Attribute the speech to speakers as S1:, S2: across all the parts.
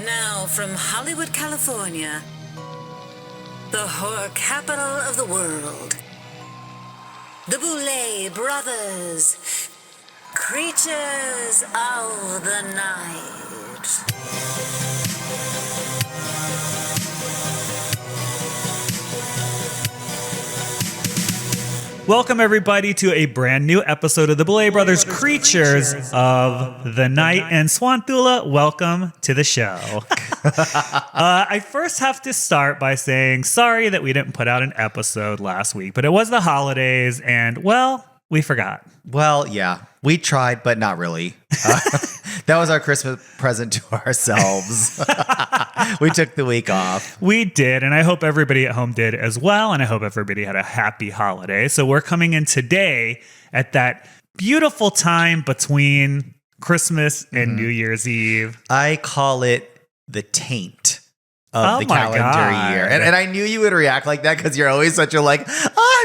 S1: Now from Hollywood, California, the horror capital of the world, the Boulet Brothers, creatures of the night.
S2: Welcome, everybody, to a brand new episode of the Boulet Brothers Creatures of the Night. And Swantula, welcome to the show. I first have to start by saying sorry that we didn't put out an episode last week, but it was the holidays, and, well, we forgot.
S3: Well, yeah, we tried, but not really. That was our Christmas present to ourselves. We took the week off.
S2: We did, and I hope everybody at home did as well, and I hope everybody had a happy holiday. So we're coming in today at that beautiful time between Christmas and New Year's Eve.
S3: I call it the taint of the calendar year. And I knew you would react like that because you're always such a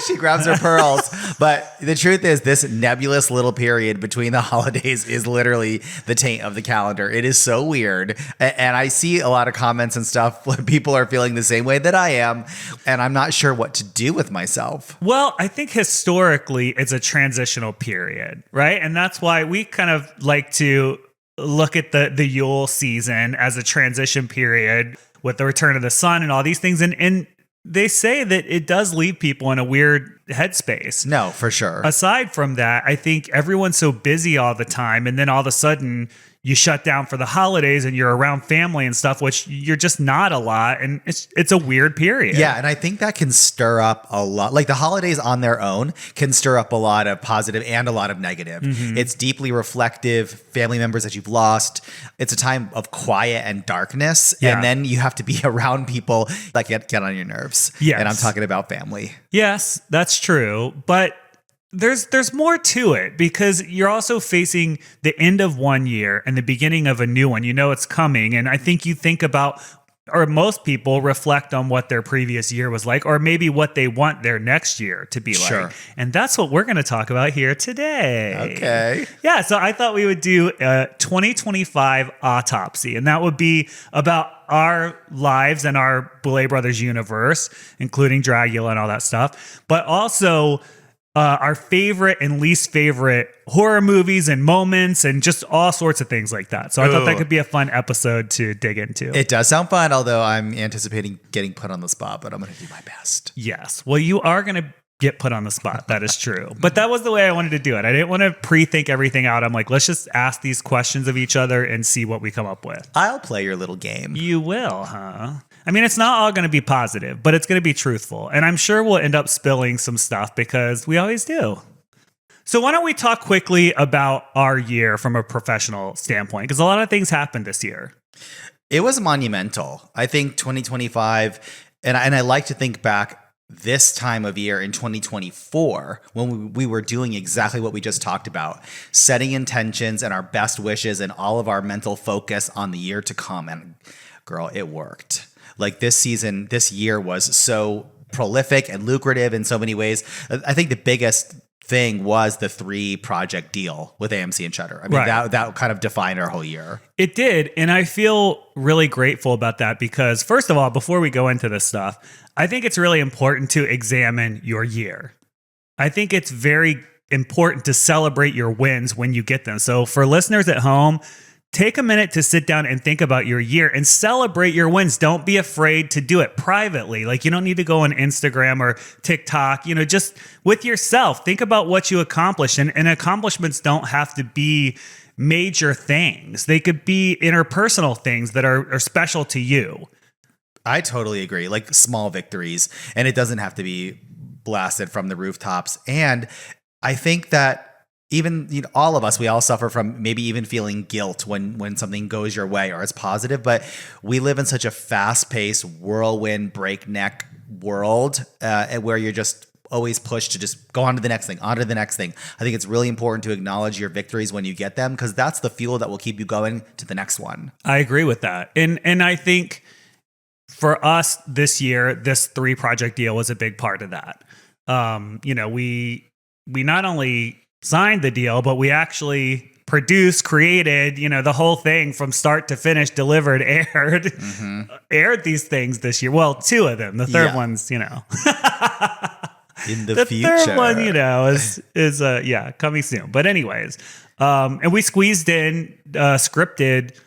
S3: she grabs her pearls. But the truth is, this nebulous little period between the holidays is literally the taint of the calendar. It is so weird. And I see a lot of comments and stuff where people are feeling the same way that I am. And I'm not sure what to do with myself.
S2: Well, I think historically it's a transitional period, right? And that's why we kind of like to look at the Yule season as a transition period with the return of the sun and all these things. And they say that it does leave people in a weird headspace.
S3: No, for sure.
S2: Aside from that, I think everyone's so busy all the time. And then all of a sudden you shut down for the holidays and you're around family and stuff, which you're just not a lot. And it's a weird period.
S3: Yeah. And I think that can stir up a lot. Like the holidays on their own can stir up a lot of positive and a lot of negative. Mm-hmm. It's deeply reflective, family members that you've lost. It's a time of quiet and darkness. Yeah. And then you have to be around people that get on your nerves.
S2: Yes.
S3: And I'm talking about family.
S2: Yes, that's true. But there's more to it because you're also facing the end of one year and the beginning of a new one. You know it's coming. And I think you think about, or most people reflect on what their previous year was like, or maybe what they want their next year to be like. And that's what we're going to talk about here today.
S3: Okay.
S2: Yeah, so I thought we would do a 2025 autopsy, and that would be about our lives and our Boulet Brothers universe, including Dragula and all that stuff, but also our favorite and least favorite horror movies and moments and just all sorts of things like that. So I thought that could be a fun episode to dig into.
S3: It does sound fun, although I'm anticipating getting put on the spot, but I'm going to do my best.
S2: Yes. Well, you are going to get put on the spot. That is true. But that was the way I wanted to do it. I didn't want to pre-think everything out. I'm like, let's just ask these questions of each other and see what we come up with.
S3: I'll play your little game.
S2: You will, huh? I mean, it's not all going to be positive, but it's going to be truthful. And I'm sure we'll end up spilling some stuff because we always do. So why don't we talk quickly about our year from a professional standpoint? Because a lot of things happened this year.
S3: It was monumental. I think 2025, and I like to think back this time of year in 2024, when we were doing exactly what we just talked about, setting intentions and our best wishes and all of our mental focus on the year to come. And girl, it worked. Like this year was so prolific and lucrative in so many ways. I think the biggest thing was the 3-project deal with AMC and Shudder. I mean, that kind of defined our whole year.
S2: It did. And I feel really grateful about that because, first of all, before we go into this stuff, I think it's really important to examine your year. I think it's very important to celebrate your wins when you get them. So for listeners at home, take a minute to sit down and think about your year and celebrate your wins. Don't be afraid to do it privately. Like you don't need to go on Instagram or TikTok, just with yourself. Think about what you accomplished. And accomplishments don't have to be major things. They could be interpersonal things that are special to you.
S3: I totally agree. Like small victories. And it doesn't have to be blasted from the rooftops. And I think that even all of us, we all suffer from maybe even feeling guilt when something goes your way or it's positive. But we live in such a fast-paced, whirlwind, breakneck world where you're just always pushed to just go on to the next thing, on to the next thing. I think it's really important to acknowledge your victories when you get them because that's the fuel that will keep you going to the next one.
S2: I agree with that. And I think for us this year, this 3-project deal was a big part of that. We not only signed the deal, but we actually produced, created, the whole thing from start to finish, delivered, aired these things this year. Well, 2 of them. The third one's,
S3: In the future.
S2: Third one, is coming soon. But anyways, and we squeezed in scripted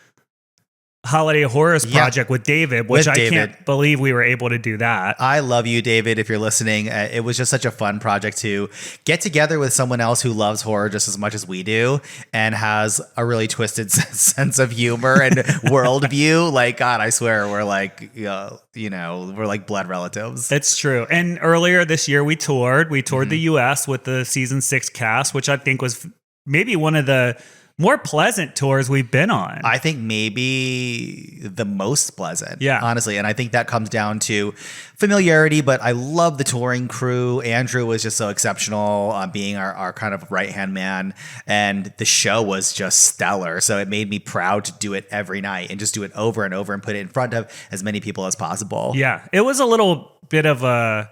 S2: holiday horrors project with David, which I can't believe we were able to do that.
S3: I love you, David, if you're listening. It was just such a fun project to get together with someone else who loves horror just as much as we do and has a really twisted sense of humor and worldview. Like, God, I swear we're like, we're like blood relatives.
S2: It's true. And earlier this year we toured the US with the season 6 cast, which I think was maybe one of the more pleasant tours we've been on.
S3: I think maybe the most pleasant, honestly. And I think that comes down to familiarity, but I love the touring crew. Andrew was just so exceptional being our kind of right-hand man. And the show was just stellar. So it made me proud to do it every night and just do it over and over and put it in front of as many people as possible.
S2: Yeah, it was a little bit of a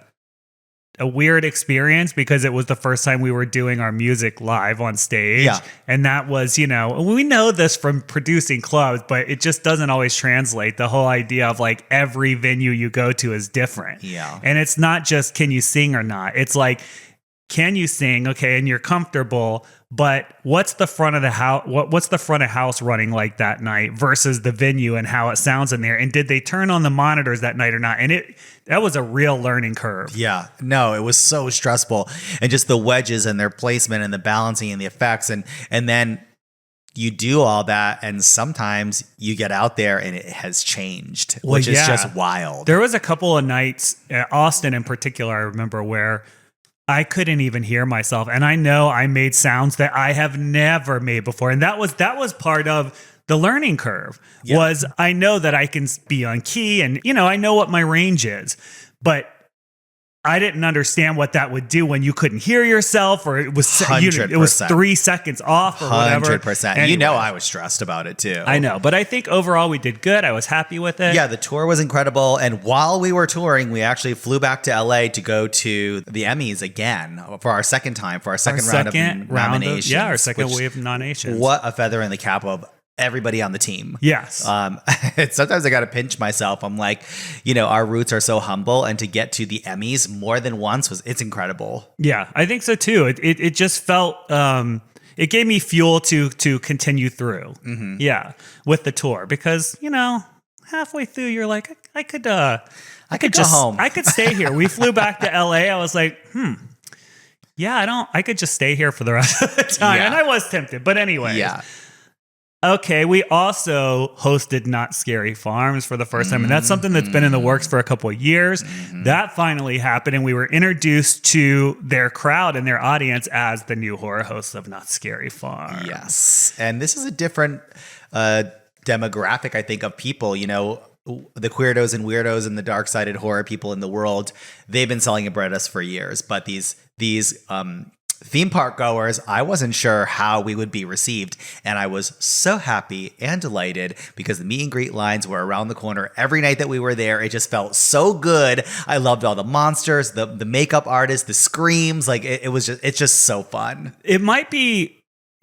S2: weird experience because it was the first time we were doing our music live on stage.
S3: Yeah.
S2: And that was, we know this from producing clubs, but it just doesn't always translate. The whole idea of like every venue you go to is different.
S3: Yeah.
S2: And it's not just can you sing or not. It's like, can you sing? Okay, and you're comfortable, but what's the front of the house? What's the front of house running like that night versus the venue and how it sounds in there? And did they turn on the monitors that night or not? And that was a real learning curve.
S3: Yeah, no, it was so stressful, and just the wedges and their placement and the balancing and the effects, and then you do all that, and sometimes you get out there and it has changed, which is just wild.
S2: There was a couple of nights, Austin in particular, I remember, where I couldn't even hear myself. And I know I made sounds that I have never made before. And that was part of the learning curve. Was I know that I can be on key and, I know what my range is, but I didn't understand what that would do when you couldn't hear yourself, or it was 3 seconds off or whatever.
S3: 100%.
S2: Anyway,
S3: I was stressed about it too.
S2: I know, but I think overall we did good. I was happy with it.
S3: Yeah, the tour was incredible. And while we were touring, we actually flew back to LA to go to the Emmys again for our second time, for our second round of nominations.
S2: Our second wave of nominations.
S3: What a feather in the cap of everybody on the team.
S2: Yes.
S3: Sometimes I got to pinch myself. I'm like, our roots are so humble, and to get to the Emmys more than once it's incredible.
S2: Yeah, I think so too. It just felt, it gave me fuel to continue through. Mm-hmm. Yeah. With the tour, because, halfway through you're like, I could go
S3: home.
S2: I could stay here. We flew back to LA. I was like, I could just stay here for the rest of the time. Yeah. And I was tempted, but anyway.
S3: Yeah.
S2: Okay, we also hosted Not Scary Farms for the first time, and that's something that's been in the works for a couple of years. Mm-hmm. That finally happened, and we were introduced to their crowd and their audience as the new horror hosts of Not Scary Farms.
S3: Yes, and this is a different demographic, I think, of people. The queerdos and weirdos and the dark-sided horror people in the world, they've been selling a bread at us for years, but these theme park goers, I wasn't sure how we would be received. And I was so happy and delighted because the meet and greet lines were around the corner every night that we were there. It just felt so good. I loved all the monsters, the makeup artists, the screams. Like it's just so fun.
S2: It might be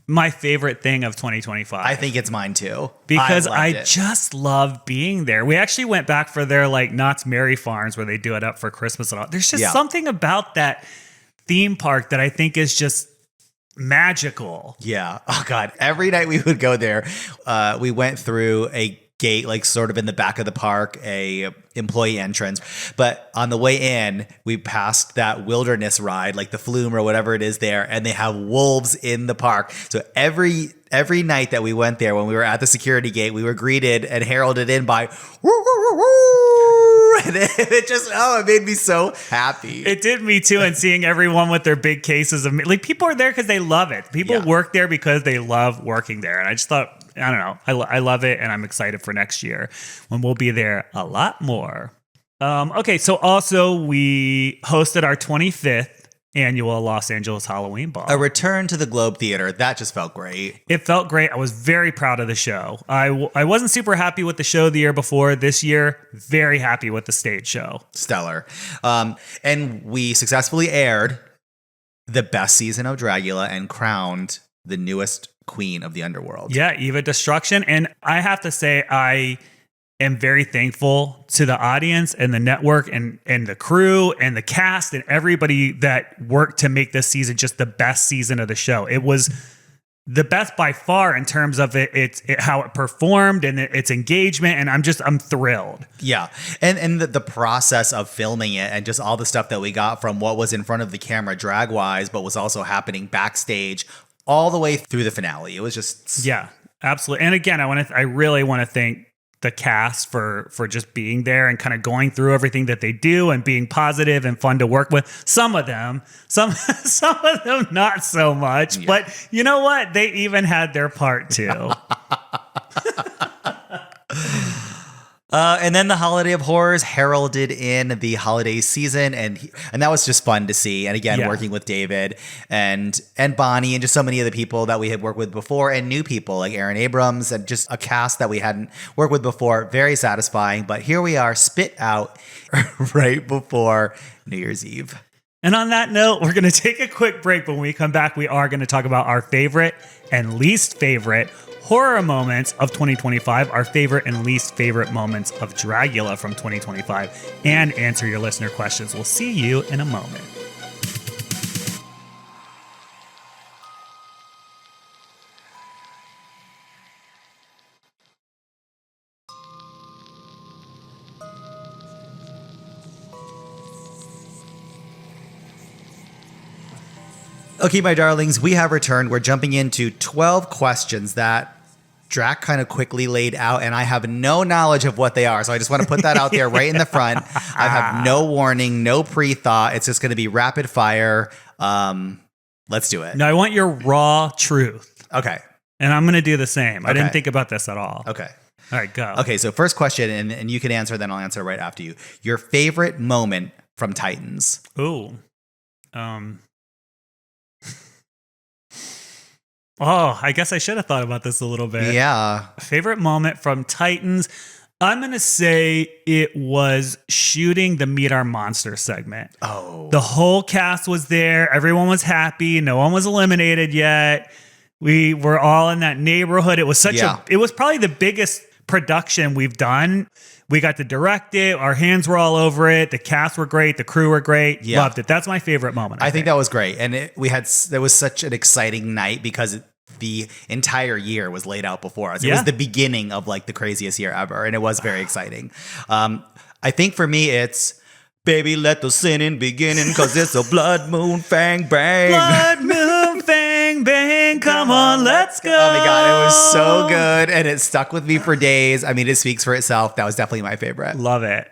S2: my favorite thing of 2025.
S3: I think it's mine too.
S2: Because I just love being there. We actually went back for their Knott's Merry Farms where they do it up for Christmas and all. There's just something about that theme park that I think is just magical.
S3: Yeah. Oh God. Every night we would go there. We went through a gate, sort of in the back of the park, a employee entrance. But on the way in, we passed that wilderness ride, like the flume or whatever it is there. And they have wolves in the park. So every night that we went there, when we were at the security gate, we were greeted and heralded in by woo, woo, woo, woo. And it made me so happy.
S2: It did me too. And seeing everyone with their big cases of people are there because they love it. People work there because they love working there. And I just thought, I don't know, I love it. And I'm excited for next year when we'll be there a lot more. Okay. So also we hosted our 25th annual Los Angeles Halloween Ball.
S3: A return to the Globe Theater. That just felt great.
S2: It felt great. I was very proud of the show. I wasn't super happy with the show the year before. This year, very happy with the stage show.
S3: Stellar. And we successfully aired the best season of Dragula and crowned the newest queen of the underworld.
S2: Yeah, Eva Destruction. And I have to say, I am very thankful to the audience and the network and the crew and the cast and everybody that worked to make this season just the best season of the show. It was the best by far in terms of how it performed and its engagement. And I'm thrilled.
S3: Yeah. And the process of filming it and just all the stuff that we got from what was in front of the camera drag wise, but was also happening backstage all the way through the finale. It was just.
S2: Yeah, absolutely. And again, I really want to thank the cast for just being there and kind of going through everything that they do and being positive and fun to work with. Some of them not so much, yeah. But you know what? They even had their part too.
S3: And then the Holiday of Horrors heralded in the holiday season, and that was just fun to see. And again, working with David and Bonnie and just so many of the people that we had worked with before and new people like Aaron Abrams and just a cast that we hadn't worked with before. Very satisfying. But here we are, spit out right before New Year's Eve.
S2: And on that note, we're going to take a quick break. But when we come back, we are going to talk about our favorite and least favorite horror moments of 2025, our favorite and least favorite moments of Dragula from 2025, and answer your listener questions. We'll see you in a moment.
S3: Okay, my darlings, we have returned. We're jumping into 12 questions that Drac kind of quickly laid out, and I have no knowledge of what they are. So I just want to put that out there right in the front. I have no warning, no pre-thought. It's just going to be rapid fire. Let's do it.
S2: No, I want your raw truth.
S3: Okay.
S2: And I'm going to do the same.
S3: Okay.
S2: I didn't think about this at all.
S3: Okay.
S2: All right, go.
S3: Okay, so first question, and you can answer, then I'll answer right after you. Your favorite moment from Titans?
S2: Ooh. Oh, I guess I should have thought about this a little bit.
S3: Yeah.
S2: Favorite moment from Titans? I'm going to say it was shooting the Meet Our Monster segment.
S3: Oh.
S2: The whole cast was there. Everyone was happy. No one was eliminated yet. We were all in that neighborhood. It was it was probably the biggest production we've done. We got to direct it. Our hands were all over it. The cast were great. The crew were great. Yeah. Loved it. That's my favorite moment.
S3: I think that was great. And there was such an exciting night because the entire year was laid out before us. It was the beginning of like the craziest year ever. And it was very exciting. I think for me, it's baby, let the sinning beginning because it's a blood moon fang bang.
S2: Blood moon fang bang. Come on, let's go.
S3: Oh my God, it was so good. And it stuck with me for days. I mean, it speaks for itself. That was definitely my favorite.
S2: Love it.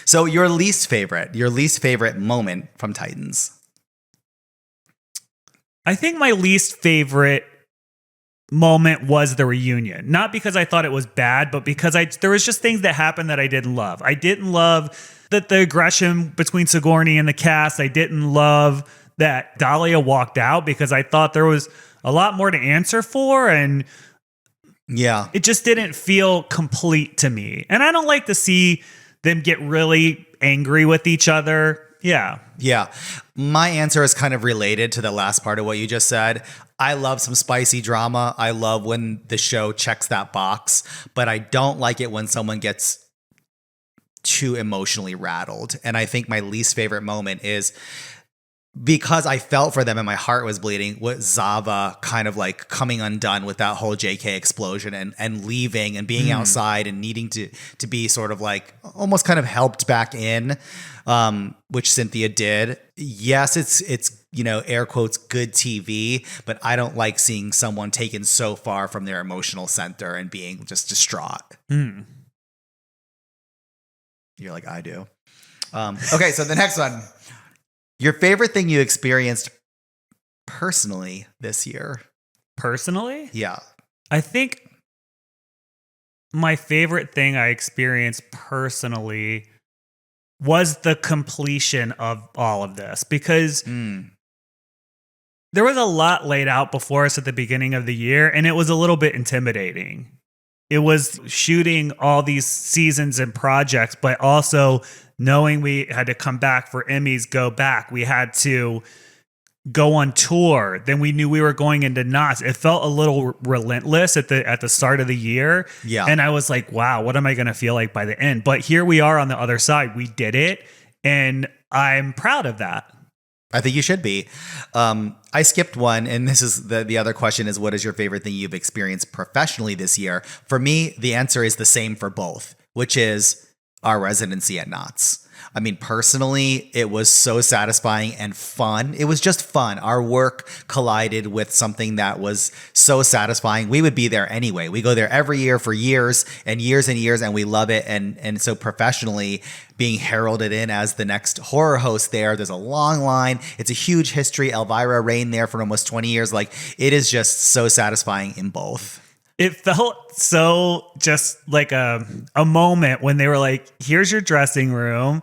S3: So your least favorite moment from Titans?
S2: I think my least favorite moment was the reunion. Not because I thought it was bad, but because there was just things that happened that I didn't love. I didn't love that the aggression between Sigourney and the cast. I didn't love that Dahlia walked out because I thought there was a lot more to answer for, and it just didn't feel complete to me. And I don't like to see them get really angry with each other. Yeah. My answer is kind of related to the last part of what you just said. I love some spicy drama. I love when the show checks that box, but I don't like it when someone gets too emotionally rattled. And I think my least favorite moment is because I felt for them and my heart was bleeding with Zava kind of like coming undone with that whole JK explosion and leaving and being outside and needing to be sort of like almost kind of helped back in, which Cynthia did. Yes, it's air quotes good TV, but I don't like seeing someone taken so far from their emotional center and being just distraught. You're like, I do. Okay, so the next one. Your favorite thing you experienced personally this year? Personally? Yeah. I think my favorite thing I experienced personally was the completion of all of this, because there was a lot laid out before us at the beginning of the year, and it was a little bit intimidating. It was shooting all these seasons and projects, but also knowing we had to come back for Emmys, go back. We had to go on tour. Then we knew we were going into knots. It felt a little relentless at the start of the year.
S3: Yeah.
S2: And I was like, wow, what am I going to feel like by the end? But here we are on the other side. We did it. And I'm proud of that.
S3: I think you should be. I skipped one, and this is the other question is, what is your favorite thing you've experienced professionally this year? For me, the answer is the same for both, which is our residency at Knott's. I mean, personally, it was so satisfying and fun. It was just fun. Our work collided with something that was so satisfying. We would be there anyway. We go there every year for years and years and years, and we love it. And so professionally, being heralded in as the next horror host there's a long line. It's a huge history. Elvira reigned there for almost 20 years. Like, it is just so satisfying in both.
S2: It felt so just like a moment when they were like, here's your dressing room.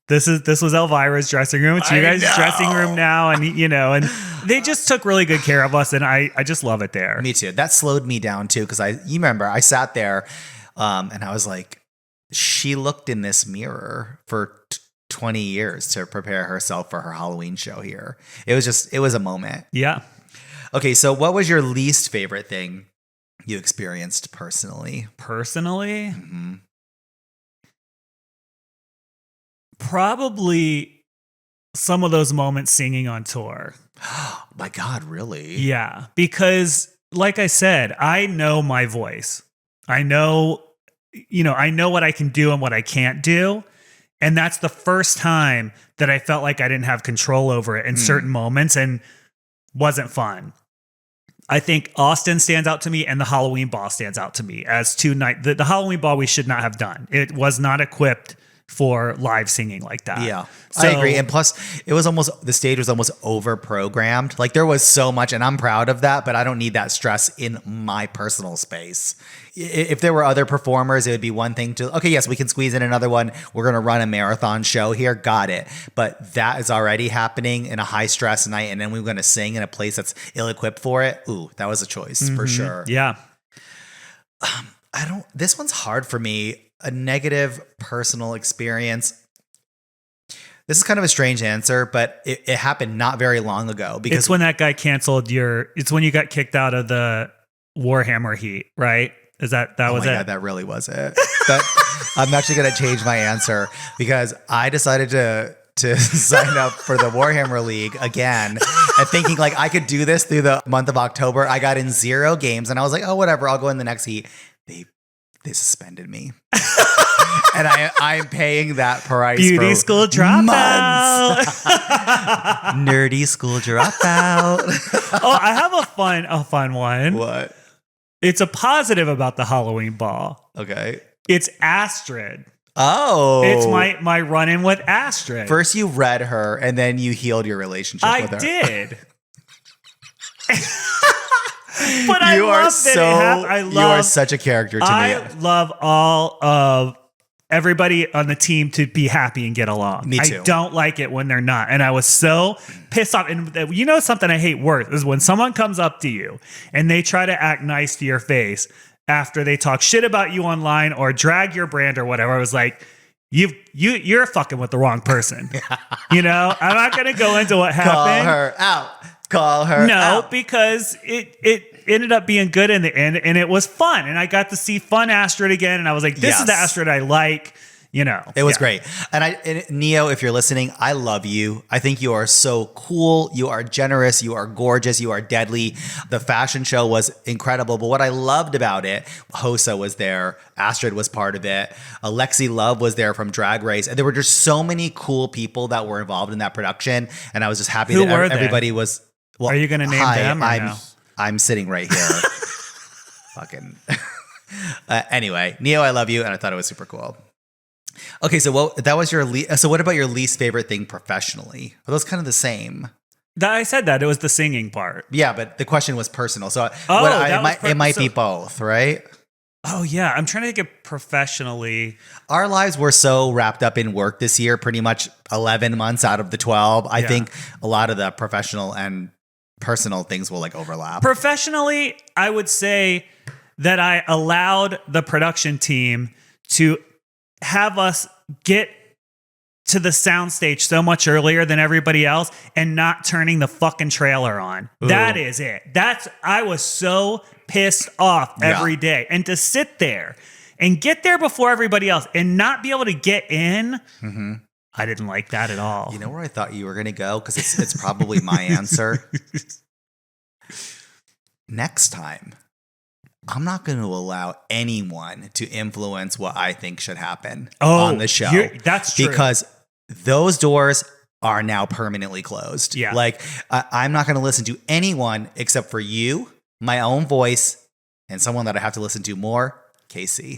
S2: This was Elvira's dressing room. It's your guys' dressing room now. And, and they just took really good care of us. And I just love it there.
S3: Me too. That slowed me down too. Cause you remember I sat there and I was like, she looked in this mirror for 20 years to prepare herself for her Halloween show here. It was a moment.
S2: Yeah.
S3: Okay. So what was your least favorite thing you experienced personally?
S2: Personally?
S3: Mm-hmm.
S2: Probably some of those moments singing on tour.
S3: My God, really?
S2: Yeah, because like I said, I know my voice. I know what I can do and what I can't do. And that's the first time that I felt like I didn't have control over it in certain moments and wasn't fun. I think Austin stands out to me and the Halloween Ball stands out to me as two nights. The Halloween Ball we should not have done. It was not equipped for live singing like that.
S3: Yeah,
S2: so,
S3: I agree. And plus, the stage was almost over programmed. Like, there was so much, and I'm proud of that, but I don't need that stress in my personal space. If there were other performers, it would be one thing to, okay, yes, we can squeeze in another one. We're going to run a marathon show here. Got it. But that is already happening in a high stress night. And then we're going to sing in a place that's ill equipped for it. Ooh, that was a choice for sure.
S2: Yeah.
S3: This one's hard for me. A negative personal experience. This is kind of a strange answer, but it happened not very long ago. Because
S2: it's when that guy canceled it's when you got kicked out of the Warhammer Heat, right? Is that was it?
S3: God, that really was it. I'm actually going to change my answer because I decided to sign up for the Warhammer League again and thinking like I could do this through the month of October. I got in 0 games and I was like, oh, whatever, I'll go in the next heat. They suspended me. And I'm paying that price.
S2: Beauty
S3: for
S2: school dropout.
S3: Nerdy school dropout.
S2: Oh, I have a fun one.
S3: What?
S2: It's a positive about the Halloween Ball.
S3: Okay.
S2: It's Astrid.
S3: Oh.
S2: It's my run-in with Astrid.
S3: First you read her and then you healed your relationship with her.
S2: I did. But I love that
S3: you are such a character to me.
S2: I love all of everybody on the team to be happy and get along.
S3: Me too.
S2: I don't like it when they're not. And I was so pissed off. And something I hate worse is when someone comes up to you and they try to act nice to your face after they talk shit about you online or drag your brand or whatever. I was like, you're fucking with the wrong person. I'm not going to go into what happened.
S3: Call her out.
S2: Because it ended up being good in the end, and it was fun, and I got to see fun Astrid again, and I was like, this is the Astrid I like.
S3: It was great. And Neo, if you're listening, I love you. I think you are so cool. You are generous. You are gorgeous. You are deadly. The fashion show was incredible. But what I loved about it, Hosa was there. Astrid was part of it. Alexi Love was there from Drag Race. And there were just so many cool people that were involved in that production. And I was just happy that everybody was. Well,
S2: are you going to name them?
S3: I'm sitting right here. Fucking. Anyway, Neo, I love you. And I thought it was super cool. Okay, so that was your so what about your least favorite thing professionally? Are those kind of the same?
S2: I said that. It was the singing part.
S3: Yeah, but the question was personal. So it might be both, right?
S2: Oh, yeah. I'm trying to think of professionally.
S3: Our lives were so wrapped up in work this year, pretty much 11 months out of the 12. I think a lot of the professional and personal things will overlap.
S2: Professionally, I would say that I allowed the production team to have us get to the soundstage so much earlier than everybody else and not turning the fucking trailer on.
S3: Ooh.
S2: That is it. I was so pissed off every
S3: Yeah.
S2: day. And to sit there and get there before everybody else and not be able to get in, I didn't like that at all.
S3: You know where I thought you were going to go? Because it's probably my answer. Next time, I'm not going to allow anyone to influence what I think should happen on the show.
S2: That's true.
S3: Because those doors are now permanently closed.
S2: Yeah.
S3: Like, I'm not going to listen to anyone except for you, my own voice, and someone that I have to listen to more, Casey.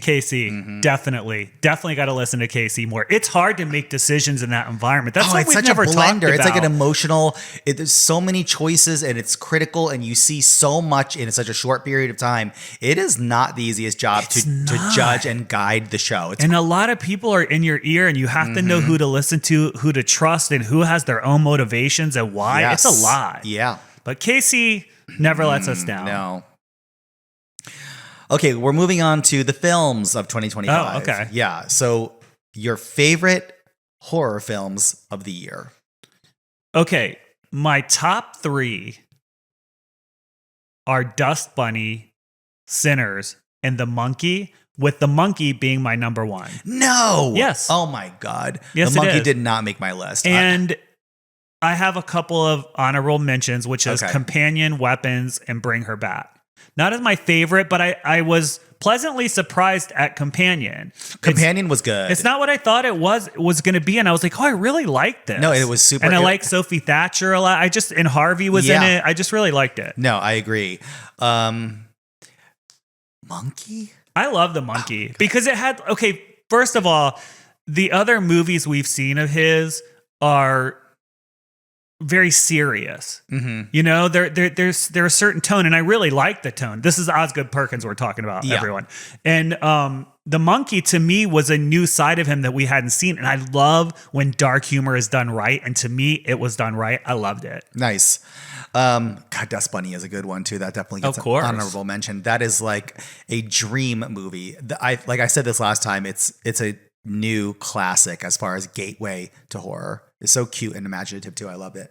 S2: Definitely got to listen to Casey more. It's hard to make decisions in that environment. That's what
S3: it's
S2: we've
S3: such
S2: never
S3: a
S2: talked
S3: blender.
S2: about.
S3: It's like an emotional. There's so many choices, and it's critical, and you see so much in such a short period of time. It is not the easiest job to judge and guide the show.
S2: And a lot of people are in your ear, and you have to know who to listen to, who to trust, and who has their own motivations and why.
S3: Yes.
S2: It's a lot.
S3: Yeah.
S2: But Casey never lets us down.
S3: No. Okay, we're moving on to the films of 2025.
S2: Oh, okay.
S3: Yeah. So, your favorite horror films of the year.
S2: Okay, my top 3 are Dust Bunny, Sinners, and The Monkey, with The Monkey being my number 1.
S3: No.
S2: Yes.
S3: Oh my God.
S2: Yes,
S3: The
S2: it
S3: Monkey
S2: is.
S3: did not make my list.
S2: And I have a couple of honorable mentions, which is
S3: Okay.
S2: Companion, Weapons, and Bring Her Back. Not as my favorite, but I was pleasantly surprised at Companion.
S3: Companion was good.
S2: It's not what I thought it was going to be, and I was like, oh, I really liked this.
S3: No, it was super.
S2: And I like Sophie Thatcher a lot. And Harvey was in it. I just really liked it.
S3: No, I agree. Monkey?
S2: I love The Monkey because it had, okay, first of all, the other movies we've seen of his are very serious. You know, there's a certain tone, and I really like the tone. This is Osgood Perkins we're talking about, everyone. And The Monkey, to me, was a new side of him that we hadn't seen, and I love when dark humor is done right, and to me, it was done right. I loved it.
S3: Nice. God, Dust Bunny is a good one, too. That definitely gets
S2: Of
S3: an
S2: course.
S3: honorable mention. That is like a dream movie. Like I said this last time, it's a new classic as far as gateway to horror. It's so cute and imaginative too. I loved it.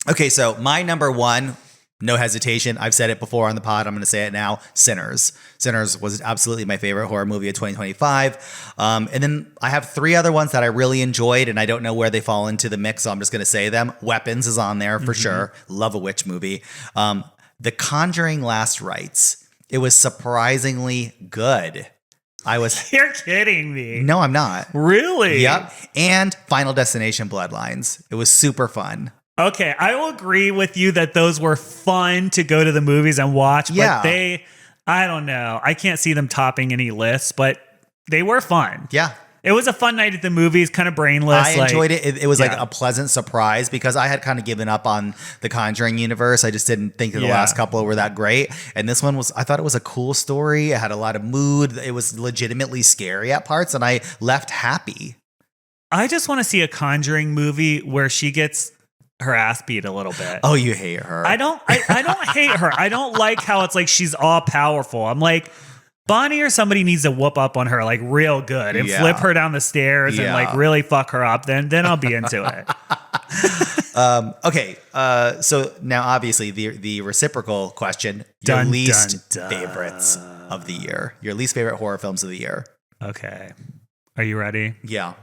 S3: Okay, so my number 1, no hesitation. I've said it before on the pod. I'm going to say it now. Sinners. Sinners was absolutely my favorite horror movie of 2025. And then I have 3 other ones that I really enjoyed, and I don't know where they fall into the mix, so I'm just going to say them. Weapons is on there for sure. Love a witch movie. The Conjuring Last Rites. It was surprisingly good.
S2: You're kidding me.
S3: No, I'm not.
S2: Really?
S3: Yep. And Final Destination Bloodlines. It was super fun.
S2: Okay, I will agree with you that those were fun to go to the movies and watch,
S3: Yeah.
S2: but I don't know. I can't see them topping any lists, but they were fun.
S3: Yeah.
S2: It was a fun night at the movies, kind of brainless.
S3: I enjoyed it. It was like
S2: yeah.
S3: a pleasant surprise because I had kind of given up on the Conjuring universe. I just didn't think that the
S2: Yeah.
S3: last couple were that great. And this one I thought it was a cool story. It had a lot of mood. It was legitimately scary at parts, and I left happy.
S2: I just want to see a Conjuring movie where she gets her ass beat a little bit.
S3: Oh, you hate her.
S2: I don't hate her. I don't like how it's like she's all powerful. I'm like, Bonnie or somebody needs to whoop up on her like real good and
S3: Yeah.
S2: flip her down the stairs and
S3: Yeah.
S2: like really fuck her up. Then I'll be into it.
S3: Okay. So now obviously the reciprocal question, your
S2: Dun,
S3: least
S2: dun, dun.
S3: favorites of the year, your least favorite horror films of the year.
S2: Okay. Are you ready?
S3: Yeah.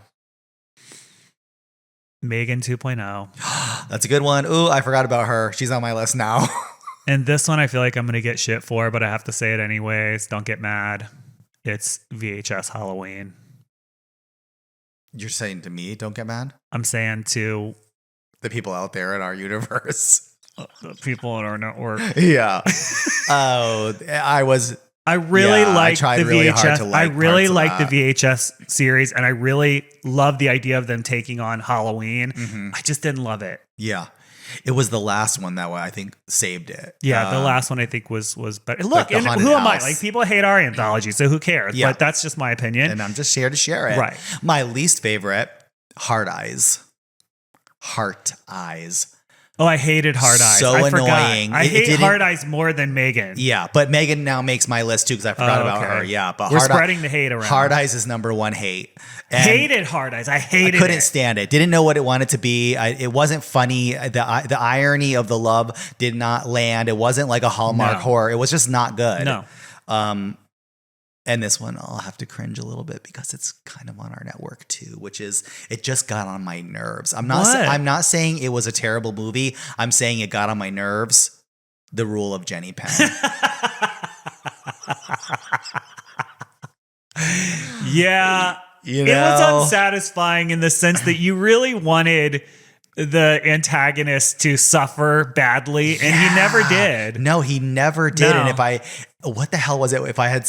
S2: Megan 2.0.
S3: That's a good one. Ooh, I forgot about her. She's on my list now.
S2: And this one I feel like I'm going to get shit for, but I have to say it anyways. Don't get mad. It's VHS Halloween.
S3: You're saying to me, don't get mad?
S2: I'm saying to
S3: The people out there in our universe.
S2: the people in our network.
S3: Yeah. Oh,
S2: I really
S3: Yeah, I
S2: like
S3: tried
S2: the
S3: really hard
S2: VHS.
S3: to
S2: I
S3: like
S2: really
S3: parts of
S2: like the
S3: that.
S2: VHS series, and I really love the idea of them taking on Halloween.
S3: Mm-hmm.
S2: I just didn't love it.
S3: Yeah. It was the last one that I think saved it.
S2: Yeah, the last one I think was better. Look,
S3: the
S2: and
S3: haunted
S2: who am I?
S3: house.
S2: Like, people hate our anthology, so who cares?
S3: Yeah.
S2: But that's just my opinion.
S3: And I'm just here to share it.
S2: Right.
S3: My least favorite, Heart Eyes. Heart Eyes.
S2: Oh, I hated Hard Eyes.
S3: So
S2: I forgot.
S3: annoying.
S2: I
S3: It
S2: hate
S3: didn't-
S2: Hard Eyes more than Megan.
S3: Yeah, but Megan now makes my list too because I forgot about
S2: okay.
S3: her. Yeah, but
S2: We're spreading the hate around.
S3: Hard Eyes is number one hate. And
S2: Hated Hard Eyes. I hated it.
S3: couldn't stand it. Didn't know what it wanted to be. It wasn't funny. The irony of the love did not land. It wasn't like a Hallmark horror. It was just not good.
S2: No.
S3: And this one, I'll have to cringe a little bit because it's kind of on our network too, which is it just got on my nerves. I'm not saying it was a terrible movie. I'm saying it got on my nerves. The Rule of Jenny Penn.
S2: Yeah.
S3: You
S2: It
S3: know?
S2: was unsatisfying in the sense that you really wanted the antagonist to suffer badly, and he never did.
S3: No, he never did.
S2: No.
S3: And what the hell was it? If I had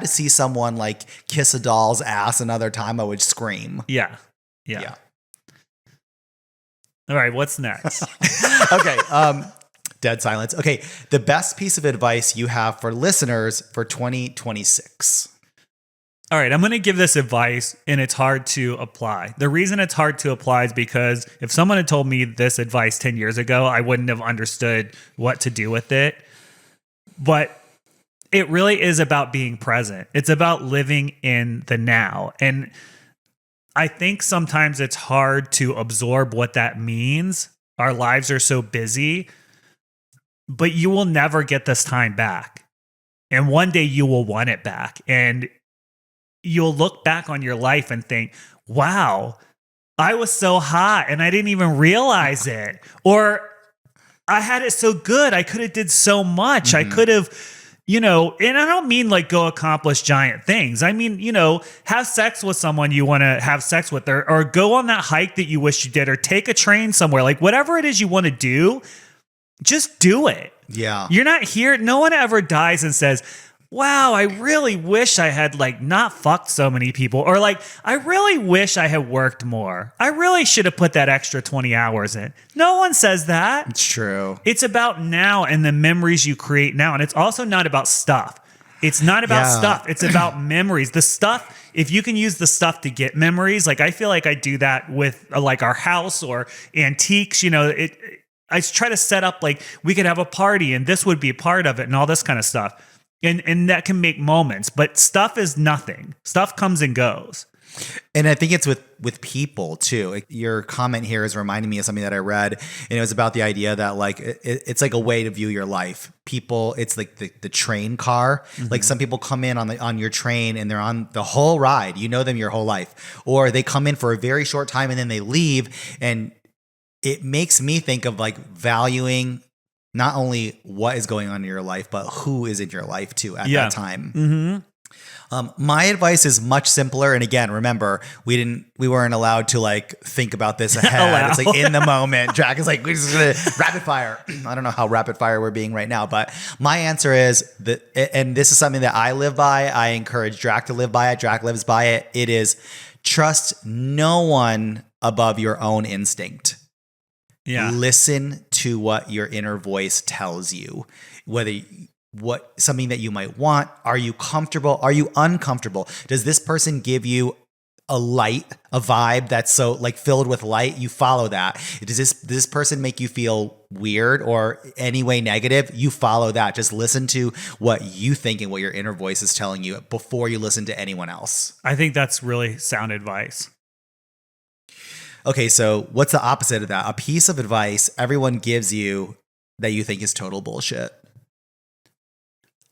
S3: to see someone like kiss a doll's ass another time, I would scream.
S2: Yeah. All right, what's next?
S3: Okay. Dead silence. Okay. The best piece of advice you have for listeners for 2026.
S2: All right, I'm going to give this advice, and it's hard to apply. The reason it's hard to apply is because if someone had told me this advice 10 years ago, I wouldn't have understood what to do with it. But it really is about being present. It's about living in the now. And I think sometimes it's hard to absorb what that means. Our lives are so busy, but you will never get this time back. And one day you will want it back. And you'll look back on your life and think, wow, I was so hot and I didn't even realize it. Or I had it so good. I could have did so much. I could have, and I don't mean like go accomplish giant things. I mean, have sex with someone you want to have sex with, or go on that hike that you wish you did, or take a train somewhere. Like whatever it is you want to do, just do it.
S3: Yeah.
S2: You're not here. No one ever dies and says, wow, I really wish I had not fucked so many people, or I really wish I had worked more. I really should have put that extra 20 hours in. No one says that.
S3: It's true.
S2: It's about now and the memories you create now. And it's also not about stuff. It's not about stuff. It's about memories. The stuff, if you can use the stuff to get memories, I feel like I do that with our house or antiques, I try to set up we could have a party and this would be a part of it and all this kind of stuff. And that can make moments, but stuff is nothing. Stuff comes and goes.
S3: And I think it's with people too. Your comment here is reminding me of something that I read, and it was about the idea that it's like a way to view your life. People, it's like the train car. Like some people come in on your train and they're on the whole ride. You know them your whole life, or they come in for a very short time and then they leave. And it makes me think of valuing not only what is going on in your life, but who is in your life too at that time.
S2: Mm-hmm.
S3: My advice is much simpler. And again, remember, we weren't allowed to think about this ahead. It's in the moment. Jack is we're just gonna rapid fire. I don't know how rapid fire we're being right now, but my answer is that, and this is something that I live by. I encourage Drac to live by it. Drac lives by it. It is trust no one above your own instinct.
S2: Yeah.
S3: Listen to what your inner voice tells you, something that you might want. Are you comfortable? Are you uncomfortable? Does this person give you a vibe that's so filled with light? You follow that. Does this person make you feel weird or any way negative? You follow that. Just listen to what you think and what your inner voice is telling you before you listen to anyone else.
S2: I think that's really sound advice.
S3: Okay, so what's the opposite of that? A piece of advice everyone gives you that you think is total bullshit.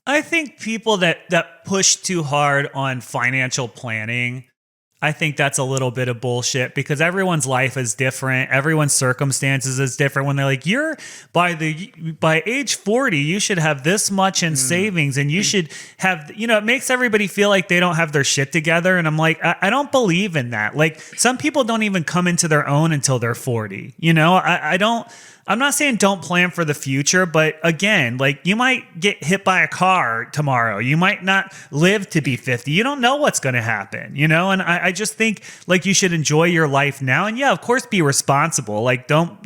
S2: I think people that push too hard on financial planning, I think that's a little bit of bullshit because everyone's life is different. Everyone's circumstances is different. When they're like, you're by age 40, you should have this much in savings and you should have, it makes everybody feel like they don't have their shit together. And I'm like, I don't believe in that. Some people don't even come into their own until they're 40. I'm not saying don't plan for the future, but again, you might get hit by a car tomorrow. You might not live to be 50. You don't know what's going to happen, and I just think you should enjoy your life now. And yeah, of course, be responsible. Don't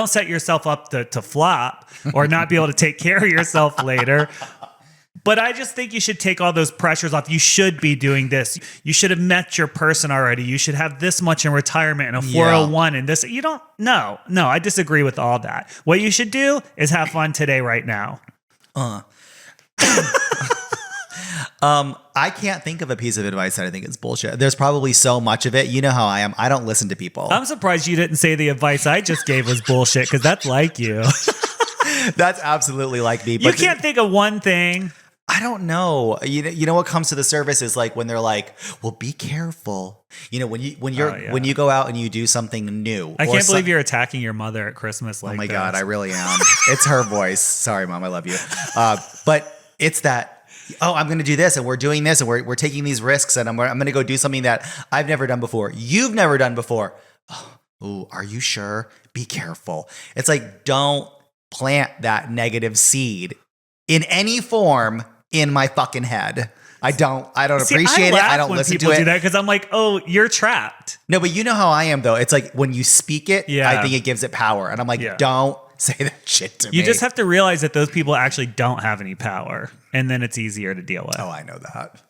S2: set yourself up to flop or not be able to take care of yourself later. But I just think you should take all those pressures off. You should be doing this. You should have met your person already. You should have this much in retirement and a 401 and this. You don't. No, I disagree with all that. What you should do is have fun today, right now.
S3: I can't think of a piece of advice that I think is bullshit. There's probably so much of it. You know how I am. I don't listen to people.
S2: I'm surprised you didn't say the advice I just gave was bullshit, because that's like you.
S3: That's absolutely like me. But
S2: you can't think of one thing.
S3: I don't know. You know what comes to the surface is like when they're like, "Well, be careful." You know, when you go out and you do something new.
S2: I can't believe you're attacking your mother at Christmas like
S3: Oh my
S2: this.
S3: God, I really am. It's her voice. Sorry, Mom, I love you. But it's that, I'm going to do this and we're doing this and we're taking these risks and I'm going to go do something that I've never done before. You've never done before. Oh, are you sure? Be careful. It's like, don't plant that negative seed in any form in my fucking head. I don't appreciate it. I don't listen to it.
S2: Do that because I'm like, oh, you're trapped.
S3: No, but you know how I am though. It's like when you speak it,
S2: Yeah.
S3: I think it gives it power. And I'm like, don't say that shit to me.
S2: You just have to realize that those people actually don't have any power, and then it's easier to deal with.
S3: Oh, I know that.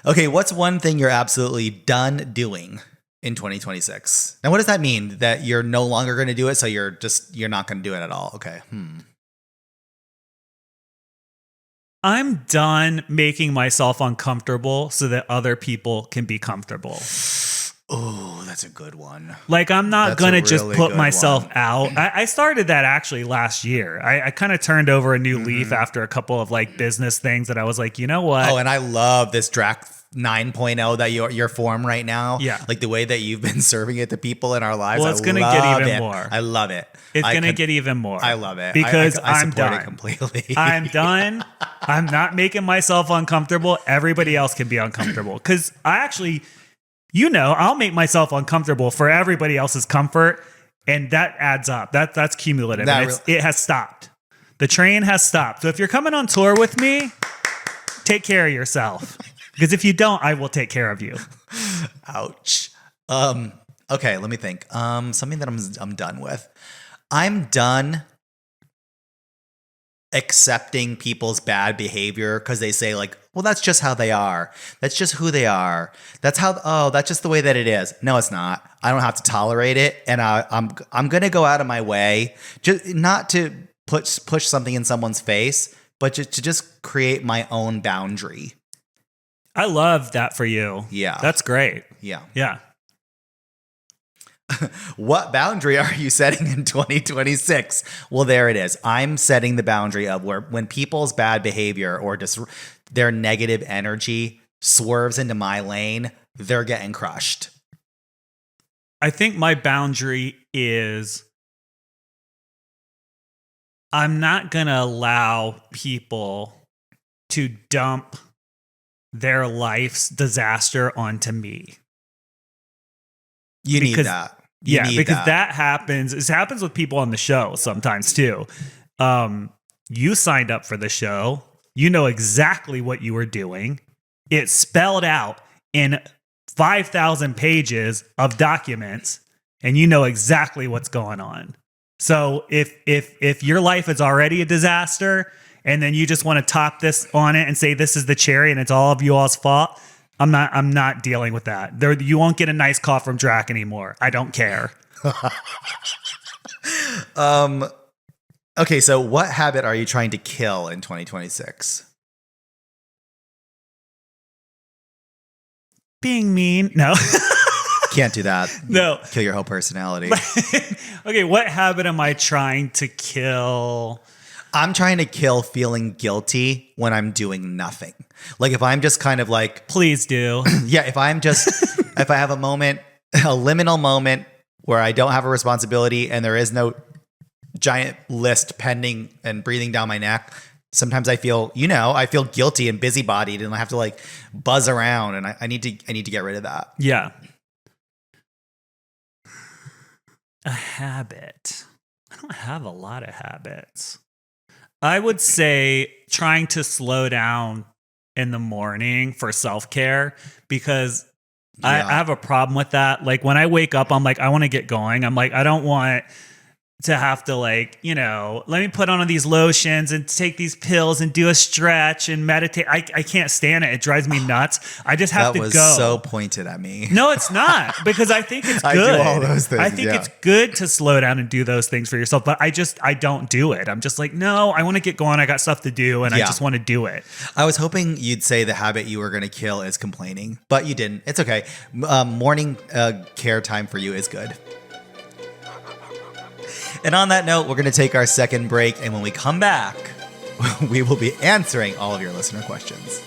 S3: Okay, what's one thing you're absolutely done doing in 2026? Now, what does that mean? That you're no longer going to do it, so you're not going to do it at all? Okay.
S2: I'm done making myself uncomfortable so that other people can be comfortable.
S3: Oh, that's a good one.
S2: Like, I'm not going to just
S3: really
S2: put
S3: good
S2: myself
S3: one.
S2: out. I started that actually last year. I kind of turned over a new leaf after a couple of like business things that I was like, you know what?
S3: Oh, and I love this Drac 9.0 that your form right now.
S2: Yeah.
S3: Like the way that you've been serving it to people in our lives.
S2: Well, it's going to get even more.
S3: I love it.
S2: It's going to get even more.
S3: I love it.
S2: Because
S3: I
S2: I'm
S3: support
S2: done.
S3: it completely.
S2: I'm done. I'm not making myself uncomfortable. Everybody else can be uncomfortable. Because I actually, I'll make myself uncomfortable for everybody else's comfort. And that adds up. That's cumulative. It has stopped. The train has stopped. So if you're coming on tour with me, take care of yourself. Because if you don't, I will take care of you.
S3: Ouch. Okay, let me think. Something that I'm done with. I'm done accepting people's bad behavior because they say like, well, that's just how they are. That's just who they are. That's just the way that it is. No, it's not. I don't have to tolerate it. And I'm going to go out of my way, just not to push something in someone's face, but to just create my own boundary.
S2: I love that for you.
S3: Yeah.
S2: That's great.
S3: Yeah.
S2: Yeah.
S3: What boundary are you setting in 2026? Well, there it is. I'm setting the boundary of when people's bad behavior or just their negative energy swerves into my lane, they're getting crushed.
S2: I think my boundary is I'm not going to allow people to dump their life's disaster onto me.
S3: You need that.
S2: Because that happens. It happens with people on the show sometimes too. You signed up for the show. You know exactly what you were doing. It's spelled out in 5,000 pages of documents, and you know exactly what's going on. So if your life is already a disaster, and then you just want to top this on it and say this is the cherry and it's all of you all's fault, I'm not dealing with that. You won't get a nice call from Drac anymore. I don't care.
S3: Okay, so what habit are you trying to kill in 2026?
S2: Being mean? No.
S3: Can't do that.
S2: No.
S3: Kill your whole personality.
S2: Okay, what habit am I trying to kill?
S3: I'm trying to kill feeling guilty when I'm doing nothing. Like if I'm just kind of like,
S2: please do.
S3: Yeah, if I have a moment, a liminal moment where I don't have a responsibility and there is no giant list pending and breathing down my neck, sometimes I feel guilty and busybodied and I have to like buzz around and I need to get rid of that.
S2: Yeah. A habit. I don't have a lot of habits. I would say trying to slow down in the morning for self-care because I have a problem with that. Like when I wake up, I'm like, I want to get going. I'm like, I don't want to have to like, let me put on these lotions and take these pills and do a stretch and meditate. I can't stand it. It drives me nuts. I just have to go.
S3: That was so pointed at me.
S2: No, it's not, because I think it's good.
S3: I do all those things.
S2: I think it's good to slow down and do those things for yourself, but I don't do it. I'm just like, no, I want to get going. I got stuff to do and I just want to do it.
S3: I was hoping you'd say the habit you were going to kill is complaining, but you didn't. It's okay. Morning care time for you is good. And on that note, we're going to take our second break. And when we come back, we will be answering all of your listener questions.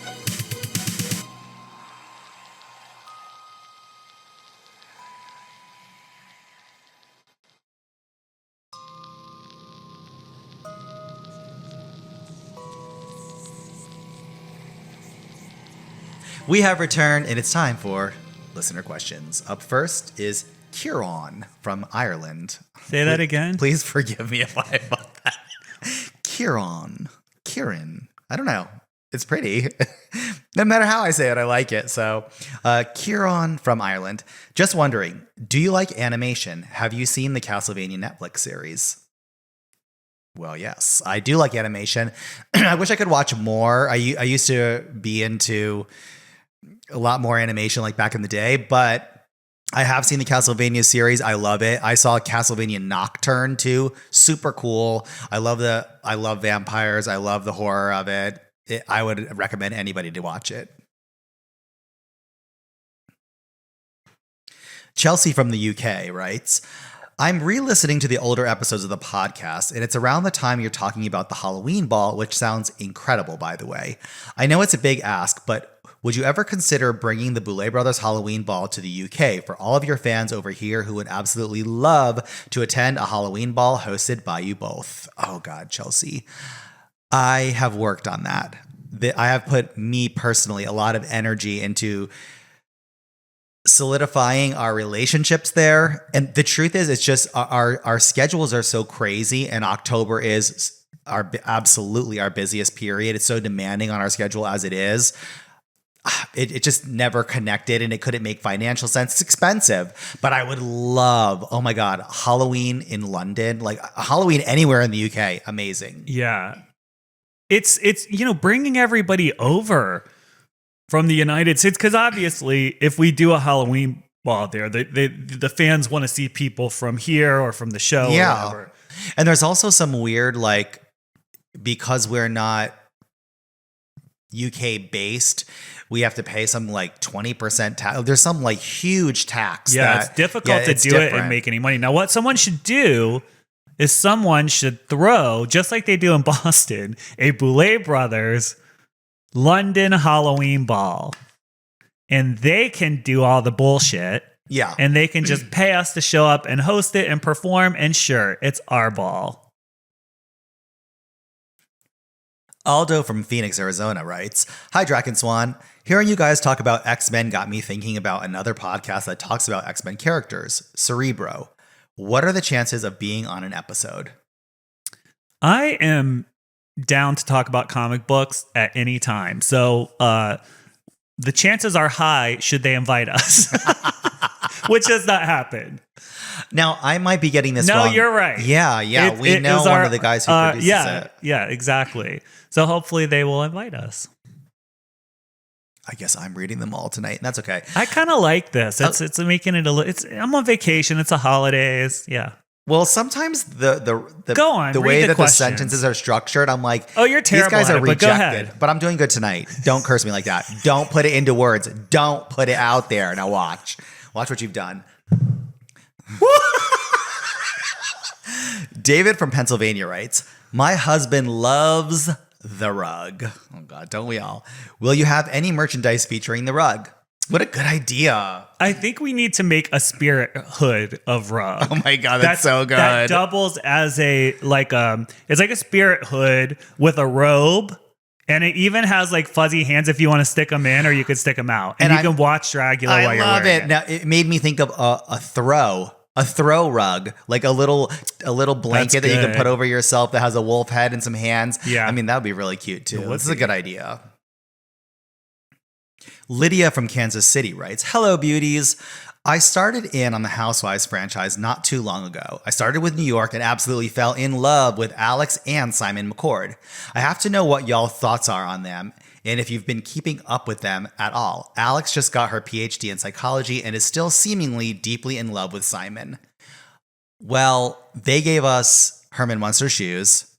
S3: We have returned, and it's time for listener questions. Up first is Kieran from Ireland.
S2: Say that again.
S3: Please forgive me if I fucked that. Kieran. I don't know. It's pretty. No matter how I say it, I like it. So, Kieran from Ireland. Just wondering, do you like animation? Have you seen the Castlevania Netflix series? Well, yes, I do like animation. I wish I could watch more. I used to be into a lot more animation like back in the day, but I have seen the Castlevania series. I love it. I saw Castlevania Nocturne too. Super cool. I love vampires. I love the horror of it. I would recommend anybody to watch it. Chelsea from the UK writes, I'm re-listening to the older episodes of the podcast, and it's around the time you're talking about the Halloween ball, which sounds incredible, by the way. I know it's a big ask, but would you ever consider bringing the Boulet Brothers Halloween ball to the UK for all of your fans over here who would absolutely love to attend a Halloween ball hosted by you both? Oh God, Chelsea. I have worked on that. I have put me personally a lot of energy into solidifying our relationships there. And the truth is, it's just our schedules are so crazy, and October is absolutely our busiest period. It's so demanding on our schedule as it is. It just never connected, and it couldn't make financial sense. It's expensive, but I would love, oh my God, Halloween in London, like Halloween anywhere in the UK. Amazing.
S2: Yeah. It's bringing everybody over from the United States, because obviously if we do a Halloween ball there, the fans want to see people from here or from the show.
S3: Yeah.
S2: Or whatever.
S3: And there's also some weird, like, because we're not UK based, we have to pay some like 20% tax. There's some like huge tax.
S2: Yeah, it's difficult to do it and make any money. Now, what someone should do is someone should throw, just like they do in Boston, a Boulet Brothers London Halloween ball. And they can do all the bullshit.
S3: Yeah.
S2: And they can just pay us to show up and host it and perform. And sure, it's our ball.
S3: Aldo from Phoenix, Arizona writes, Hi, Drac and Swan. Hearing you guys talk about X-Men got me thinking about another podcast that talks about X-Men characters, Cerebro. What are the chances of being on an episode?
S2: I am down to talk about comic books at any time. So the chances are high should they invite us, which has not happened.
S3: Now, I might be getting this wrong.
S2: No, you're right.
S3: Yeah. We know one of the guys who produces it.
S2: Yeah, exactly. So hopefully they will invite us.
S3: I guess I'm reading them all tonight, and that's okay.
S2: I kind of like this. It's making it I'm on vacation. It's the holidays. Yeah.
S3: Well, sometimes the way that the sentences are structured, I'm like,
S2: oh, you're terrible.
S3: These guys are
S2: rejected.
S3: But go ahead. But I'm doing good tonight. Don't curse me like that. Don't put it into words. Don't put it out there. Now watch what you've done. David from Pennsylvania writes, My husband loves the rug. Oh God, don't we all? Will you have any merchandise featuring the rug? What a good idea.
S2: I think we need to make a spirit hood of rug.
S3: Oh my God, that's so good.
S2: That doubles as it's like a spirit hood with a robe. And it even has like fuzzy hands if you want to stick them in, or you could stick them out. And you can watch Dragula while you're wearing it.
S3: I love it. Now, it made me think of a throw rug, like a little blanket that you can put over yourself that has a wolf head and some hands.
S2: Yeah.
S3: I mean, that would be really cute too. This is a good idea. Lydia from Kansas City writes, Hello, beauties. I started in on the Housewives franchise not too long ago. I started with New York and absolutely fell in love with Alex and Simon McCord. I have to know what y'all thoughts are on them and if you've been keeping up with them at all. Alex just got her PhD in psychology and is still seemingly deeply in love with Simon. Well, they gave us Herman Munster shoes.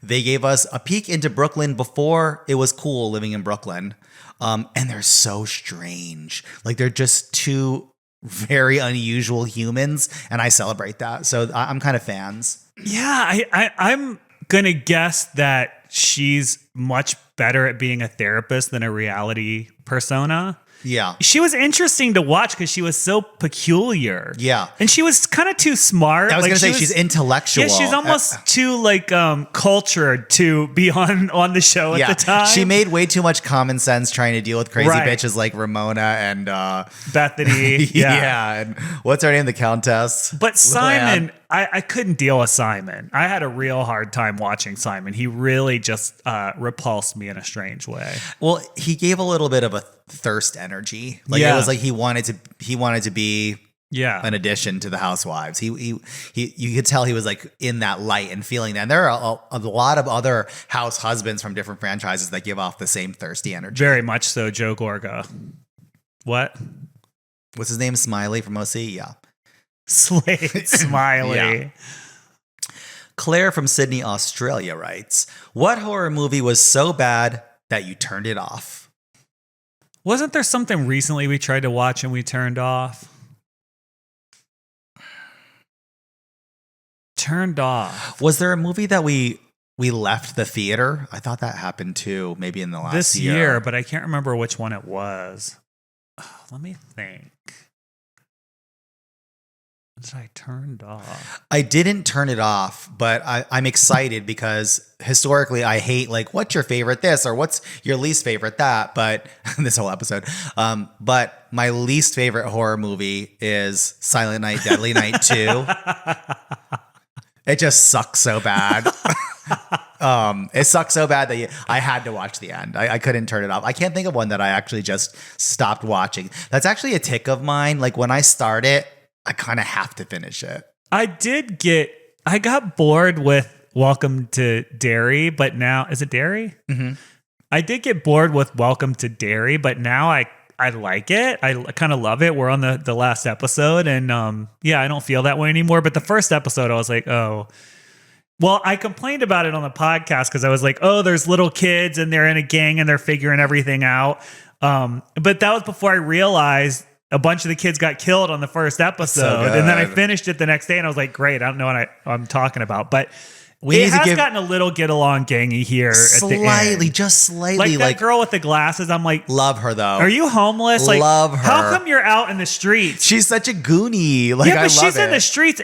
S3: They gave us a peek into Brooklyn before it was cool living in Brooklyn. And they're so strange. Like, they're just two very unusual humans, and I celebrate that. So I'm kind of fans.
S2: Yeah, I'm going to guess that she's much better at being a therapist than a reality persona.
S3: Yeah.
S2: She was interesting to watch because she was so peculiar.
S3: Yeah.
S2: And she was kind of too smart.
S3: I was going to say she's intellectual.
S2: Yeah, she's almost too cultured to be on the show at the time.
S3: She made way too much common sense trying to deal with crazy bitches like Ramona and
S2: Bethany.
S3: Yeah. And what's her name? The Countess.
S2: But Simon, I couldn't deal with Simon. I had a real hard time watching Simon. He really just repulsed me in a strange way.
S3: Well, he gave a little bit of a thirst energy. Like it was like he wanted to be an addition to the Housewives. He you could tell he was like in that light and feeling that. And there are a lot of other house husbands from different franchises that give off the same thirsty energy.
S2: Very much so. Joe Gorga. What?
S3: What's his name? Smiley from OC? Yeah.
S2: Slade Smiley.
S3: Yeah. Claire from Sydney, Australia writes, what horror movie was so bad that you turned it off?
S2: Wasn't there something recently we tried to watch and we turned off? Turned off.
S3: Was there a movie that we left the theater? I thought that happened too, maybe in the last
S2: this year, but I can't remember which one it was. Let me think. I turned off.
S3: I didn't turn it off, but I'm excited because historically I hate like what's your favorite this or what's your least favorite that, but this whole episode. But my least favorite horror movie is Silent Night, Deadly Night 2. It just sucks so bad. It sucks so bad that I had to watch the end. I couldn't turn it off. I can't think of one that I actually just stopped watching. That's actually a tick of mine. Like when I start it, I kind of have to finish it.
S2: I got bored with Welcome to Derry, but now, is it Derry?
S3: Mm-hmm.
S2: I did get bored with Welcome to Derry, but now I like it. I kind of love it. We're on the last episode, and I don't feel that way anymore. But the first episode, I was like, oh. Well, I complained about it on the podcast because I was like, oh, there's little kids, and they're in a gang, and they're figuring everything out. But that was before I realized a bunch of the kids got killed on the first episode. And then I finished it the next day and I was like, great, I don't know what I'm talking about. But it has gotten a little get along gangy here at the end.
S3: Just slightly.
S2: Like that girl with the glasses, I'm like,
S3: love her though.
S2: Are you homeless? Like,
S3: love her.
S2: How come you're out in the streets?
S3: She's such a goonie. Like,
S2: yeah, but
S3: I love
S2: she's in
S3: it.
S2: the streets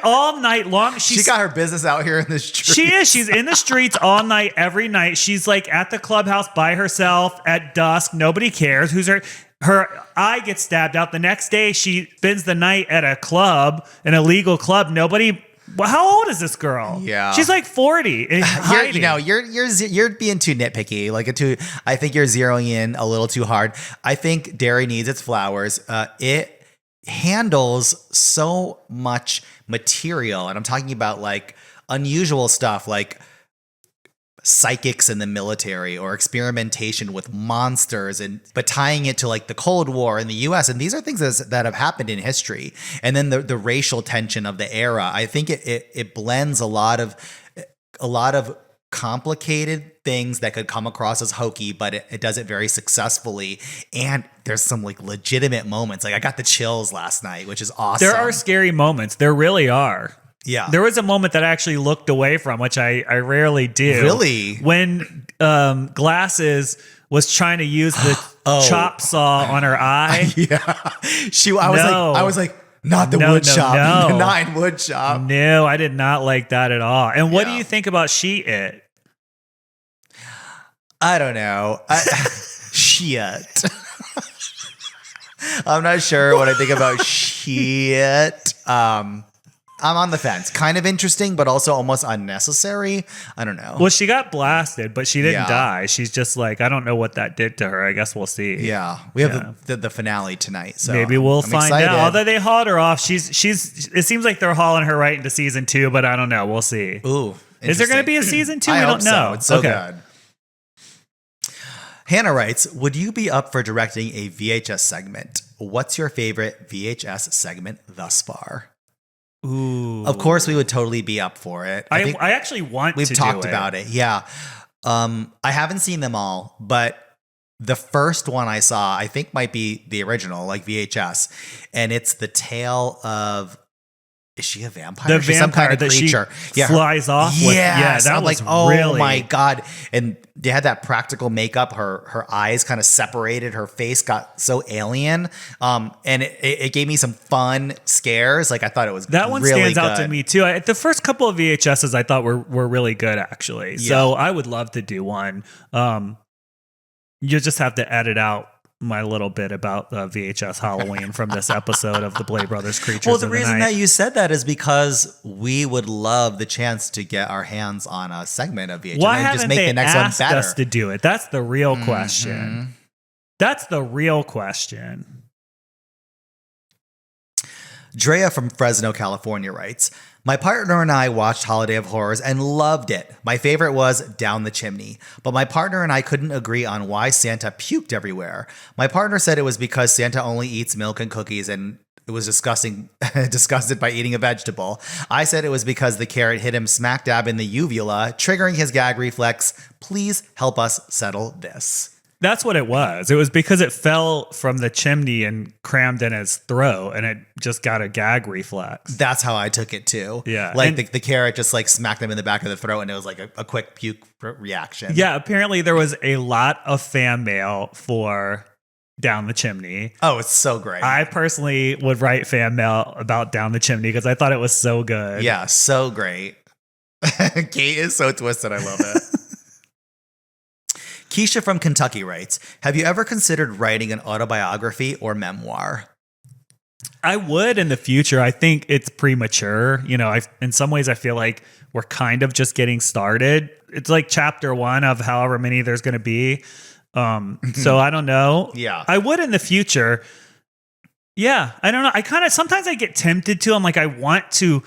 S2: all night long.
S3: She got her business out here in the streets.
S2: She is. She's in the streets all night, every night. She's like at the clubhouse by herself at dusk. Nobody cares. Her eye gets stabbed out. The next day, she spends the night at a club, an illegal club. Nobody. Well, how old is this girl?
S3: Yeah,
S2: she's like 40.
S3: You're being too nitpicky. I think you're zeroing in a little too hard. I think Derry needs its flowers. It handles so much material, and I'm talking about like unusual stuff, like psychics in the military or experimentation with monsters, but tying it to like the Cold War in the US. And these are things that have happened in history. And then the racial tension of the era. I think it blends a lot of complicated things that could come across as hokey, but it does it very successfully. And there's some like legitimate moments. Like I got the chills last night, which is awesome.
S2: There are scary moments. There really are.
S3: Yeah.
S2: There was a moment that I actually looked away from, which I rarely do.
S3: Really?
S2: When Glasses was trying to use the chop saw on her eye.
S3: Yeah. I was like, not the wood shop. The 9 wood shop.
S2: No, I did not like that at all. And what do you think about She-It?
S3: I don't know. Shit. I'm not sure what I think about shit. I'm on the fence. Kind of interesting, but also almost unnecessary. I don't know.
S2: Well, she got blasted, but she didn't
S3: Yeah.
S2: die. She's just like, I don't know what that did to her. I guess we'll see.
S3: Yeah, we have the finale tonight, so
S2: Maybe we'll
S3: I'm
S2: find
S3: excited.
S2: out. Although they hauled her off, she's. It seems like they're hauling her right into season 2, but I don't know. We'll see.
S3: Ooh,
S2: Is there going to be a
S3: interesting.
S2: season 2?
S3: I
S2: We
S3: hope
S2: don't know.
S3: So. It's so good. Hannah writes, would you be up for directing a VHS segment? What's your favorite VHS segment thus far?
S2: Ooh.
S3: Of course, we would totally be up for it.
S2: I actually want
S3: We've
S2: to
S3: talked
S2: do it.
S3: about it. Yeah. I haven't seen them all, but the first one I saw, I think might be the original, like VHS. And it's the tale of, is she a vampire?
S2: The
S3: She's some
S2: vampire
S3: kind of
S2: that she
S3: creature.
S2: flies off with.
S3: Yes.
S2: Yeah, that
S3: I'm
S2: was
S3: like, oh
S2: really...
S3: my God. And they had that practical makeup. Her eyes kind of separated. Her face got so alien. And it gave me some fun scares. Like I thought it was
S2: That one
S3: really
S2: stands out to
S3: good.
S2: me too. The first couple of VHSs I thought were really good actually. So I would love to do one. You just have to edit out my little bit about the VHS Halloween from this episode of the Boulet Brothers Creatures
S3: Well, the
S2: of the
S3: reason
S2: Night.
S3: that you said that is because we would love the chance to get our hands on a segment of VHS
S2: Why
S3: and
S2: haven't
S3: just make
S2: they
S3: the next one
S2: asked
S3: better.
S2: us to do it? That's the real question. That's the real question.
S3: Drea from Fresno, California writes, my partner and I watched Holiday of Horrors and loved it. My favorite was Down the Chimney, but my partner and I couldn't agree on why Santa puked everywhere. My partner said it was because Santa only eats milk and cookies and it was disgusted by eating a vegetable. I said it was because the carrot hit him smack dab in the uvula, triggering his gag reflex. Please help us settle this.
S2: That's what it was. It was because it fell from the chimney and crammed in his throat, and it just got a gag reflex.
S3: That's how I took it too.
S2: Yeah.
S3: Like
S2: And-
S3: the carrot just like smacked him in the back of the throat and it was like a quick puke reaction.
S2: Yeah, apparently there was a lot of fan mail for Down the Chimney.
S3: Oh, it's so great.
S2: I personally would write fan mail about Down the Chimney because I thought it was so good.
S3: Yeah, so great. Kate is so twisted. I love it. Keisha from Kentucky writes, have you ever considered writing an autobiography or memoir?
S2: I would in the future. I think it's premature. You know, in some ways I feel like we're kind of just getting started. It's like chapter 1 of however many there's going to be. So I don't know.
S3: Yeah.
S2: I would in the future. Yeah. I don't know. I kind of, sometimes I get tempted to, I'm like, I want to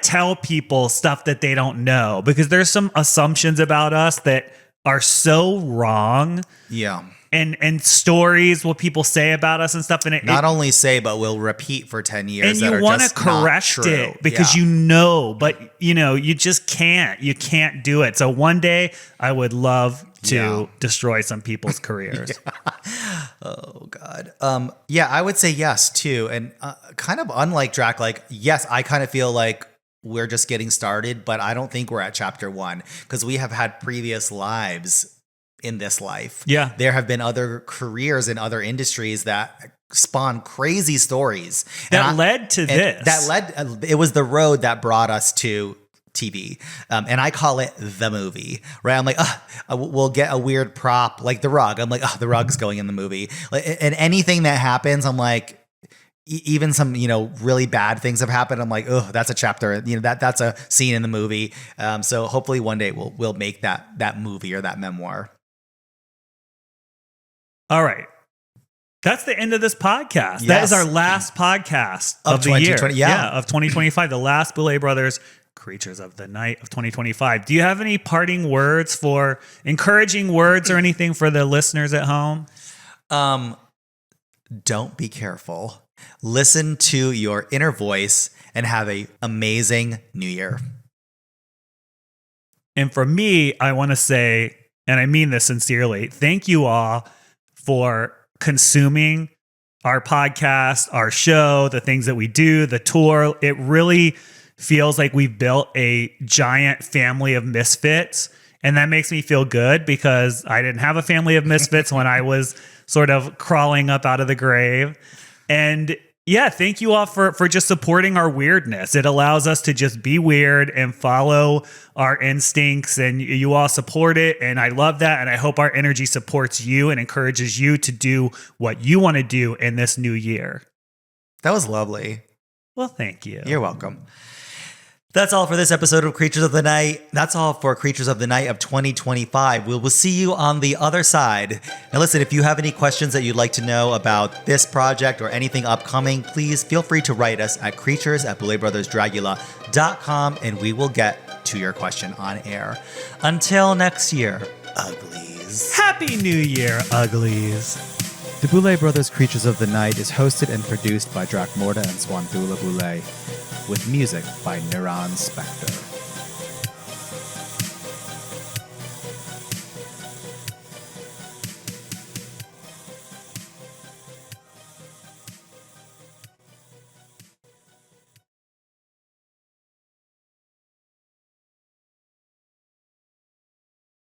S2: tell people stuff that they don't know because there's some assumptions about us that are so wrong.
S3: Yeah.
S2: And stories, what people say about us and stuff. And
S3: Not only say, but will repeat for 10 years.
S2: and
S3: that
S2: you
S3: want to
S2: correct it because you know, but you just can't. You can't do it. So one day I would love to destroy some people's careers.
S3: Oh God. Yeah, I would say yes too. And kind of unlike Drac, like, yes, I kind of feel like we're just getting started, but I don't think we're at chapter 1 because we have had previous lives in this life.
S2: Yeah.
S3: There have been other careers in other industries that spawn crazy stories.
S2: That led to this.
S3: It was the road that brought us to TV. And I call it the movie, right? I'm like, we'll get a weird prop like the rug. I'm like, the rug's going in the movie. And anything that happens, I'm like, even some, really bad things have happened. I'm like, that's a chapter, that's a scene in the movie. So hopefully one day we'll make that movie or that memoir.
S2: All right. That's the end of this podcast.
S3: Yes.
S2: That is our last podcast of the year.
S3: 2020, yeah.
S2: Of 2025, the last Boulet Brothers Creatures of the Night of 2025. Do you have any parting words for encouraging words or anything for the listeners at home?
S3: Don't be careful. Listen to your inner voice and have an amazing new year.
S2: And for me, I want to say, and I mean this sincerely, thank you all for consuming our podcast, our show, the things that we do, the tour. It really feels like we've built a giant family of misfits. And that makes me feel good because I didn't have a family of misfits when I was sort of crawling up out of the grave. And yeah, thank you all for just supporting our weirdness. It allows us to just be weird and follow our instincts, and you all support it. And I love that. And I hope our energy supports you and encourages you to do what you want to do in this new year.
S3: That was lovely.
S2: Well, thank you.
S3: You're welcome. That's all for this episode of Creatures of the Night. That's all for Creatures of the Night of 2025. We will see you on the other side. Now listen, if you have any questions that you'd like to know about this project or anything upcoming, please feel free to write us at creatures@BouletBrothersDragula.com and we will get to your question on air. Until next year, uglies.
S2: Happy New Year, uglies.
S4: The Boulet Brothers Creatures of the Night is hosted and produced by Dragula and Swantula Boulet, with music by Neuron Spector.